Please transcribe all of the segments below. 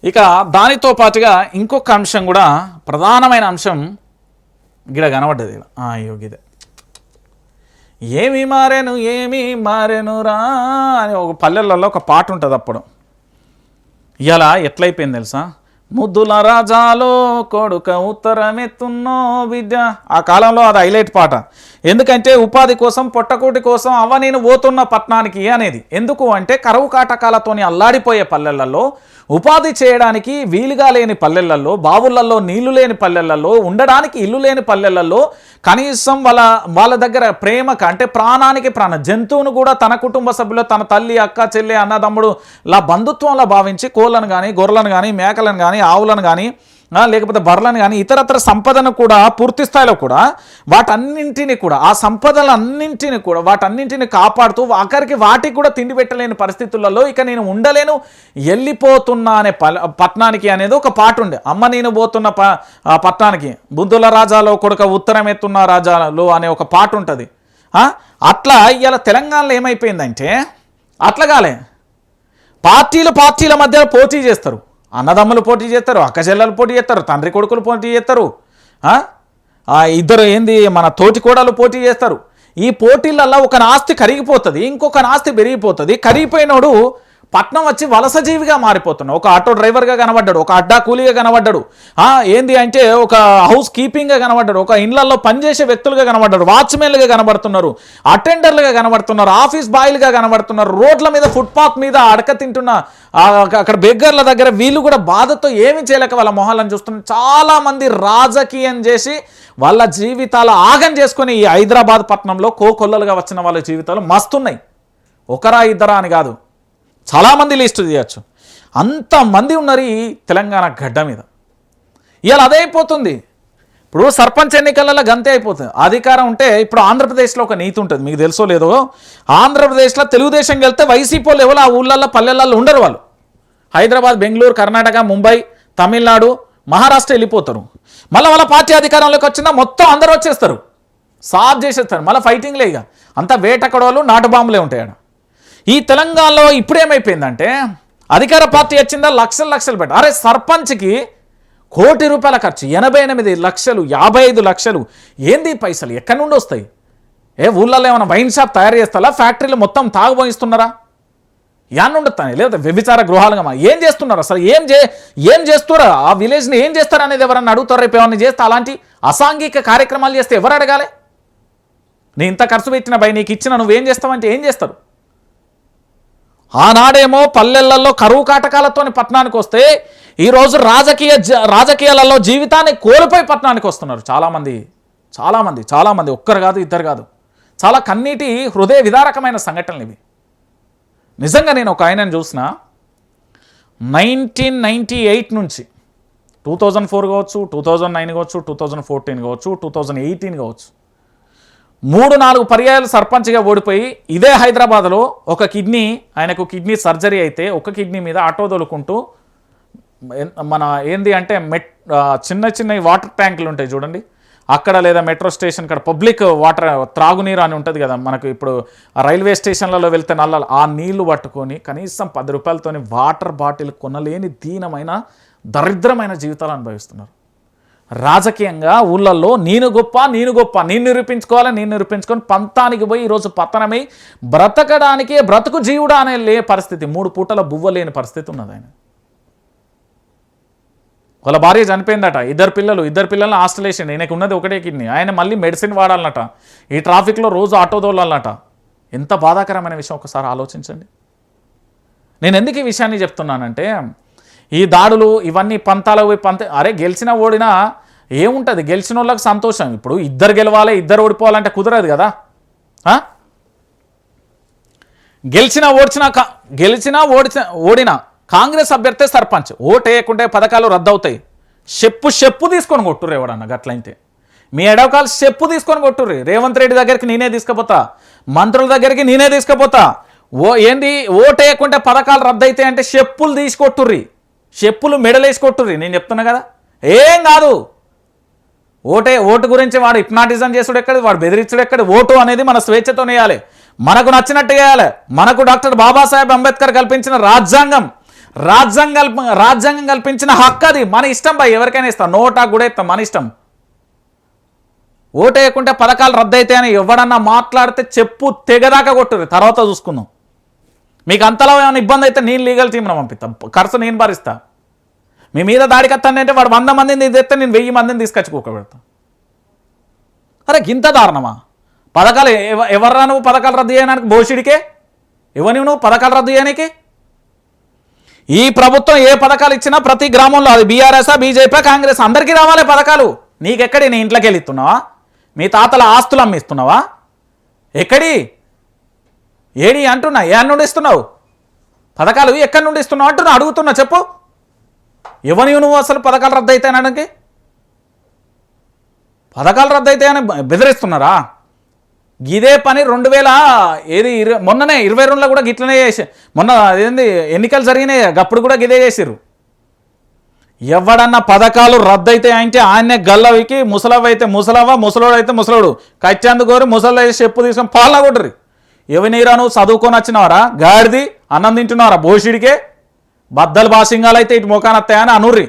ఇక దానితో పాటుగా ఇంకొక అంశం కూడా ప్రధానమైన అంశం గిడ కనబడ్డది. అయ్యో గిదే ఏమి మారేను రా అని ఒక పల్లెలలో ఒక పాట ఉంటుంది. అప్పుడు ఇలా ఎట్లయిపోయింది తెలుసా, ముద్దుల రాజాలో కొడుక ఉత్తరమెత్తున్నో విద్య. ఆ కాలంలో అది హైలైట్ పాట. ఎందుకంటే ఉపాధి కోసం పొట్టకూటి కోసం అవ్వ నేను పోతున్న పట్టణానికి అనేది. ఎందుకు అంటే కరువు కాటకాలతోని అల్లాడిపోయే పల్లెలలో, ఉపాధి చేయడానికి వీలుగా లేని పల్లెలలో, బావులలో నీళ్లు లేని పల్లెలలో, ఉండడానికి ఇల్లు లేని పల్లెలలో కనీసం వాళ్ళ దగ్గర ప్రేమకు అంటే ప్రాణానికి జంతువును కూడా తన కుటుంబ సభ్యులు, తన తల్లి, అక్క, చెల్లి, అన్నదమ్ముడు లా బంధుత్వంలో భావించి కోళ్ళను కానీ, గొర్రెలను కానీ, మేకలను కానీ, ఆవులను కానీ, లేకపోతే బర్రెలను కానీ ఇతరత్ర సంపదను కూడా పూర్తి స్థాయిలో కూడా వాటన్నింటినీ కూడా ఆ సంపదలన్నింటినీ కూడా వాటన్నింటినీ కాపాడుతూ ఆఖరికి వాటికి కూడా తిండి పెట్టలేని పరిస్థితులలో ఇక నేను ఉండలేను వెళ్ళిపోతున్నా అనే పట్టణానికి అనేది ఒక పాట ఉండే. అమ్మ నేను పోతున్న పట్టణానికి బుద్ధుల రాజాలో కొడుక ఉత్తరం ఎత్తున్న రాజాలో అనే ఒక పాట ఉంటుంది. అట్లా ఇవాళ తెలంగాణలో ఏమైపోయిందంటే అట్లగాలే పార్టీల మధ్య పోటీ చేస్తారు. అన్నదమ్ములు పోటీ చేస్తారు, అక్క చెల్లెలు పోటీ చేస్తారు, తండ్రి కొడుకులు పోటీ చేస్తారు, ఇద్దరు మన తోటి కోడలు పోటీ చేస్తారు. ఈ పోటీలల్లో ఒక ఆస్తి కరిగిపోతుంది, ఇంకొక ఆస్తి పెరిగిపోతుంది. కరిగిపోయినోడు పట్నం వచ్చి వలస జీవిగా మారిపోతున్నాడు. ఒక ఆటో డ్రైవర్గా కనబడ్డాడు, ఒక అడ్డా కూలీగా కనబడ్డాడు, ఏంది అంటే ఒక హౌస్ కీపింగ్గా కనబడ్డాడు, ఒక ఇండ్లలో పనిచేసే వ్యక్తులుగా కనబడ్డాడు, వాచ్మెన్లుగా కనబడుతున్నారు, అటెండర్లుగా కనబడుతున్నారు, ఆఫీస్ బాయ్లుగా కనబడుతున్నారు, రోడ్ల మీద ఫుట్పాత్ మీద అడక తింటున్న అక్కడ బెగ్గర్ల దగ్గర వీళ్ళు కూడా బాధతో ఏమి చేయలేక వాళ్ళ మొహాలను చూస్తున్నారు. చాలామంది రాజకీయం చేసి వాళ్ళ జీవితాలు ఆగం చేసుకొని ఈ హైదరాబాద్ పట్టణంలో కోకొల్లలుగా వచ్చిన వాళ్ళ జీవితాలు మస్తున్నాయి. ఒకరా ఇద్దరా అని కాదు, చాలామంది లిస్టు చేయొచ్చు. అంతమంది ఉన్నారు ఈ తెలంగాణ గడ్డ మీద. ఇవాళ అదే అయిపోతుంది. ఇప్పుడు సర్పంచ్ ఎన్నికలలో గంతే అయిపోతుంది. అధికారం ఉంటే ఇప్పుడు ఆంధ్రప్రదేశ్లో ఒక నీతి ఉంటుంది, మీకు తెలుసో లేదో. ఆంధ్రప్రదేశ్లో తెలుగుదేశం వెళ్తే వైసీపీ వాళ్ళు ఎవరు ఆ ఊళ్ళల్లో పల్లెలలో ఉండరు. వాళ్ళు హైదరాబాద్, బెంగళూరు, కర్ణాటక, ముంబై, తమిళనాడు, మహారాష్ట్ర వెళ్ళిపోతారు. మళ్ళీ వాళ్ళ పార్టీ అధికారంలోకి వచ్చినా మొత్తం అందరూ వచ్చేస్తారు, సాఫ్ చేసేస్తారు. మళ్ళీ ఫైటింగ్లే, ఇక అంతా వేటకడవలు, నాటు బాంబులే ఉంటాయి. ఈ తెలంగాణలో ఇప్పుడేమైపోయిందంటే అధికార పార్టీ వచ్చిందా లక్షలు పెట్టి, అరే సర్పంచ్కి ₹1 కోటి ఖర్చు, 88 లక్షలు, 55 లక్షలు. ఏంది పైసలు ఎక్కడి నుండి వస్తాయి? ఊళ్ళల్లో ఏమైనా వైన్ షాప్ తయారు చేస్తారా? ఫ్యాక్టరీలు మొత్తం తాగుపోయిస్తున్నారా? యాన్ని ఉండతాయి, లేదా వ్యభిచార గృహాలుగా ఏం చేస్తున్నారు? అసలు ఏం చేస్తారా? ఆ విలేజ్ని ఏం చేస్తారు అనేది ఎవరన్నా అడుగుతారు? రేపు ఏమన్నా చేస్తే అలాంటి అసాంఘిక కార్యక్రమాలు చేస్తే ఎవరు అడగాలి? నేను ఇంత ఖర్చు పెట్టిన భయ నీకు ఇచ్చిన నువ్వేం చేస్తావంటే ఏం చేస్తారు? ఆనాడేమో పల్లెలలో కరువు కాటకాలతో పట్టణానికి వస్తే ఈరోజు రాజకీయాలలో జీవితాన్ని కోల్పోయి పట్టణానికి వస్తున్నారు చాలామంది. ఒక్కరు కాదు, ఇద్దరు కాదు. చాలా కన్నీటి హృదయ విదారకమైన సంఘటనలు ఇవి. నిజంగా నేను ఒక ఆయనను చూసిన 1998 నుంచి 2004 కావచ్చు, 2009 కావచ్చు, 2014 కావచ్చు, 2018 కావచ్చు, 3-4 పర్యాయాలు సర్పంచ్గా ఓడిపోయి ఇదే హైదరాబాద్లో ఆయనకు కిడ్నీ సర్జరీ అయితే ఒక కిడ్నీ మీద ఆటో తోలుకుంటూ మన ఏంది అంటే చిన్న వాటర్ ట్యాంకులు ఉంటాయి చూడండి, అక్కడ లేదా మెట్రో స్టేషన్ కాడ పబ్లిక్ వాటర్ త్రాగునీరు అని ఉంటుంది కదా మనకు. ఇప్పుడు రైల్వే స్టేషన్లలో వెళ్తే నల్లలు ఆ నీళ్లు పట్టుకొని కనీసం ₹10 వాటర్ బాటిల్ కొనలేని దీనమైన దరిద్రమైన జీవితాలు అనుభవిస్తున్నారు. రాజకీయంగా ఊళ్ళల్లో నేను గొప్ప నేను నిరూపించుకొని పంతానికి పోయి ఈరోజు పతనమై బ్రతకడానికే బ్రతుకు జీవుడా అనే పరిస్థితి, 3 పూటల బువ్వ లేని పరిస్థితి ఉన్నది. ఆయన వాళ్ళ భార్య చనిపోయిందట, ఇద్దరు పిల్లలను హాస్టల్ వేసిండు. ఆయనకు ఉన్నది ఒకటే కిడ్నీ. ఆయన మళ్ళీ మెడిసిన్ వాడాలన్నట, ఈ ట్రాఫిక్లో రోజు ఆటో తోలాలన్నట. ఎంత బాధాకరమైన విషయం ఒకసారి ఆలోచించండి. నేను ఎందుకు ఈ విషయాన్ని చెప్తున్నానంటే ఈ దాడులు ఇవన్నీ పంతాలకు పోయి అరే గెలిచినా ఓడినా ఏముంటుంది, గెలిచిన వాళ్ళకి సంతోషం. ఇప్పుడు ఇద్దరు గెలవాలి, ఇద్దరు ఓడిపోవాలంటే కుదరదు కదా. ఓడినా కాంగ్రెస్ అభ్యర్థి సర్పంచ్ ఓటు వేయకుంటే పథకాలు రద్దవుతాయి. చెప్పు తీసుకొని కొట్టుర్రు ఎవడన్నా గట్లయితే. మీ ఎడవకాలు చెప్పు తీసుకొని కొట్టుర్రి. రేవంత్ రెడ్డి దగ్గరికి నేనే తీసుకుపోతా, మంత్రుల దగ్గరికి నేనే తీసుకుపోతా. ఏంది ఓటు వేయకుంటే పథకాలు రద్దయితాయి అంటే చెప్పులు తీసుకొట్టుర్రి, చెప్పులు మెడలేసి కొట్టుర్రి. నేను చెప్తున్నా కదా, ఏం కాదు. ఓటు గురించి వాడు హిప్నాటిజం చేసుడు ఎక్కడ, వాడు బెదిరించుడు ఎక్కడ. ఓటు అనేది మన స్వేచ్ఛతో వేయాలి, మనకు నచ్చినట్టు వేయాలి. మనకు డాక్టర్ బాబాసాహెబ్ అంబేద్కర్ కల్పించిన రాజ్యాంగం రాజ్యాంగం కల్పించిన హక్కు అది. మన ఇష్టం బా, ఎవరికైనా ఇస్తాం, నోటాకు కూడా ఇస్తాం, మన ఇష్టం. ఓటు వేయకుంటే పథకాలు రద్దయితాయని ఎవడన్నా మాట్లాడితే చెప్పు తెగదాకా కొట్టురు, తర్వాత చూసుకుందాం. మీకు అంతలో ఏమైనా ఇబ్బంది అయితే నేను లీగల్ టీంను పంపిస్తాం, ఖర్చు నేను భరిస్తా. మీ మీద దాడికి వస్తానంటే వాడు 100 మందిని తెస్తే నేను 1000 మందిని తీసుకొచ్చి కూకబెడతా. అరే గింత దారుణమా? పథకాలు ఎవర్రా నువ్వు పథకాలు రద్దు చేయడానికి? భోషుడికే ఇవ్వని నువ్వు పథకాలు రద్దు చేయడానికి? ఈ ప్రభుత్వం ఏ పథకాలు ఇచ్చినా ప్రతి గ్రామంలో, అది బీఆర్ఎస్ బీజేపీ కాంగ్రెస్, అందరికీ రావాలి పథకాలు. నీకెక్కడి? నీ ఇంట్లోకి వెళ్ళి ఇస్తున్నావా? మీ తాతల ఆస్తులు అమ్మిస్తున్నావా? ఎక్కడి ఏడి అంటున్నా? ఏ నుండి ఇస్తున్నావు పథకాలు? ఎక్కడి నుండి ఇస్తున్నావు అంటున్నా, అడుగుతున్నా, చెప్పు. ఎవని నువ్వు అసలు పథకాలు రద్దు అవుతాయనడానికి? పథకాలు రద్దు అవుతాయని బెదిరిస్తున్నారా? ఇదే పని 2000 మొన్ననే 22లో కూడా గిట్లనే చేసి, మొన్న అదేంది ఎన్నికలు జరిగినాయి అప్పుడు కూడా గిదే చేసిర్రు. ఎవడన్నా పథకాలు రద్దయితే అంటే ఆయన్నే గల్లవికి, ముసలవ్వ అయితే ముసలవ్వ, ముసలోడు అయితే ముసలోడు కచ్చేందుకోరి ముసలు వేసి చెప్పు తీసుకొని పాలన కొట్టరు. ఎవనీరా నువ్వు చదువుకొని వచ్చినవారా? గాడిది అన్నం తింటున్నారా? భోషుడికే బద్దలు బాసింగాలు అయితే ఇటు ముఖాన వస్తాయని అనుర్రి.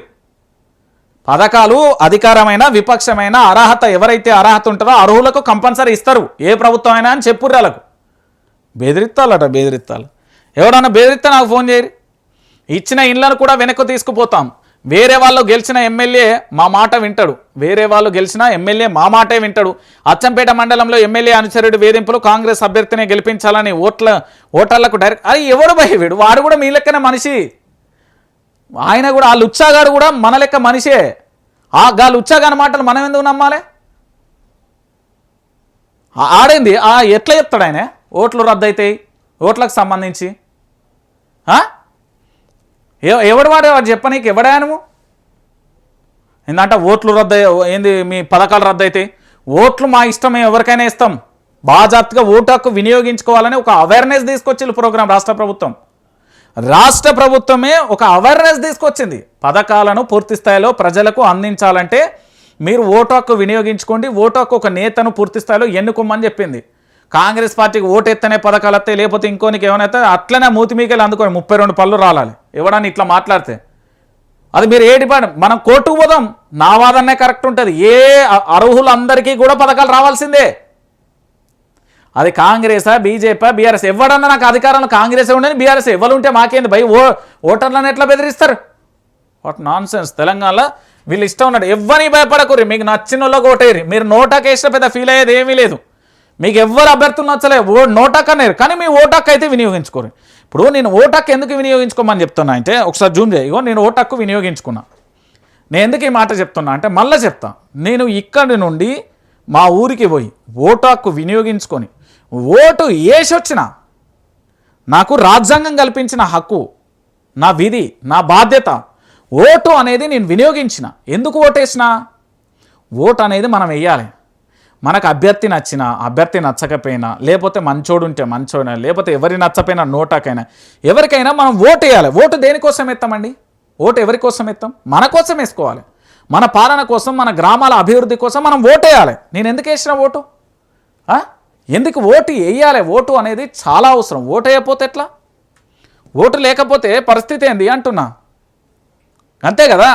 పథకాలు అధికారమైన విపక్షమైన అర్హత, ఎవరైతే అర్హత ఉంటారో అర్హులకు కంపల్సరీ ఇస్తారు, ఏ ప్రభుత్వం అయినా అని చెప్పుర్రు. వాళ్ళకు బెదిరిస్తాలు. ఎవడన్నా బెదిరిస్తే నాకు ఫోన్ చేయరు. ఇచ్చిన ఇళ్లను కూడా వెనక్కు తీసుకుపోతాం. వేరే వాళ్ళు గెలిచిన ఎమ్మెల్యే మా మాట వింటాడు, వేరే వాళ్ళు గెలిచిన ఎమ్మెల్యే మా మాటే వింటాడు. అచ్చంపేట మండలంలో ఎమ్మెల్యే అనుచరుడు వేధింపులు, కాంగ్రెస్ అభ్యర్థినే గెలిపించాలని ఓటర్లకు డైరెక్ట్. అది ఎవడు భయ? వాడు కూడా మీ లెక్కనే మనిషి. ఆయన కూడా, ఆ లుచ్చాగాడు కూడా మన లెక్క మనిషే. గా లుచ్చాగాని మాటలు మనం ఎందుకు నమ్మాలి? ఆడేంది ఎట్లా చెప్తాడు ఆయన? ఓట్లు రద్దయితాయి ఓట్లకు సంబంధించి. ఎవడు వాడు చెప్పనీకి ఎవడా నువ్వు? ఏంటంటే ఓట్లు ఏంది మీ పథకాలు రద్దయితాయి, ఓట్లు మా ఇష్టం, ఎవరికైనా ఇస్తాం, బాజాప్తగా ఓటు హక్కు వినియోగించుకోవాలని ఒక అవేర్నెస్ తీసుకొచ్చింది ప్రోగ్రాం. రాష్ట్ర ప్రభుత్వమే ఒక అవేర్నెస్ తీసుకొచ్చింది. పథకాలను పూర్తి స్థాయిలో ప్రజలకు అందించాలంటే మీరు ఓటు హక్కు వినియోగించుకోండి, ఓటు హక్కు ఒక నేతను పూర్తి స్థాయిలో ఎన్నుకోమని చెప్పింది. కాంగ్రెస్ పార్టీకి ఓటు ఎత్తనే పథకాలు వస్తాయి, లేకపోతే ఇంకోనికి ఏమైనా అట్లనే మూతిమీకలు అందుకొని 32 పళ్ళు రాలాలి ఎవడని ఇట్లా మాట్లాడితే. అది మీరు మనం కోర్టుకు పోదాం, నా వాదనే కరెక్ట్ ఉంటుంది. ఏ అర్హులందరికీ కూడా పథకాలు రావాల్సిందే. అది కాంగ్రెసా బీజేపీ బీఆర్ఎస్, ఎవడన్నా నాకు అధికారంలో కాంగ్రెస్ ఉండని బీఆర్ఎస్ ఎవరు ఉంటే మాకేంది భయ్? ఓటర్లను ఎట్లా బెదిరిస్తారు? What non sense. తెలంగాణలో వీళ్ళు ఇష్టం ఉన్నాడు, ఎవరిని భయపడకూరి, మీకు నచ్చిన వాళ్ళకి ఓటేరి. మీరు నోటాకు వేసిన పెద్ద ఫీల్ అయ్యేది ఏమీ లేదు. మీకు ఎవ్వరు అభ్యర్థులు నచ్చలే, నోటాక్ అన్నారు, కానీ మీ ఓటాక్ అయితే వినియోగించుకోరు. ఇప్పుడు నేను ఓటాక్ ఎందుకు వినియోగించుకోమని చెప్తున్నా అంటే, ఒకసారి జూమ్ చేయి. నేను ఓటాక్కు వినియోగించుకున్నా. నేను ఎందుకు ఈ మాట చెప్తున్నా అంటే, మళ్ళీ చెప్తా. నేను ఇక్కడి నుండి మా ఊరికి పోయి ఓటాక్కు వినియోగించుకొని ఓటు వేసొచ్చిన, నాకు రాజ్యాంగం కల్పించిన హక్కు, నా విధి, నా బాధ్యత. ఓటు అనేది నేను వినియోగించిన. ఎందుకు ఓటేసిన? ఓటు అనేది మనం వేయాలి. మనకు అభ్యర్థి నచ్చినా అభ్యర్థి నచ్చకపోయినా, లేకపోతే మంచోడు ఉంటే మంచోడైనా, లేకపోతే ఎవరి నచ్చపోయినా నోటాకైనా ఎవరికైనా మనం ఓటు వేయాలి. ఓటు దేనికోసం ఎత్తామండి? ఓటు ఎవరి కోసం ఎత్తాం? మన కోసం వేసుకోవాలి. మన పాలన కోసం, మన గ్రామాల అభివృద్ధి కోసం మనం ఓటు వేయాలి. నేను ఎందుకు వేసిన ఓటు? ఎందుకు ఓటు వేయాలి? ఓటు అనేది చాలా అవసరం. ఓటు వేయకపోతే ఎట్లా? ఓటు లేకపోతే పరిస్థితి ఏంది అంటున్నా, అంతే కదా.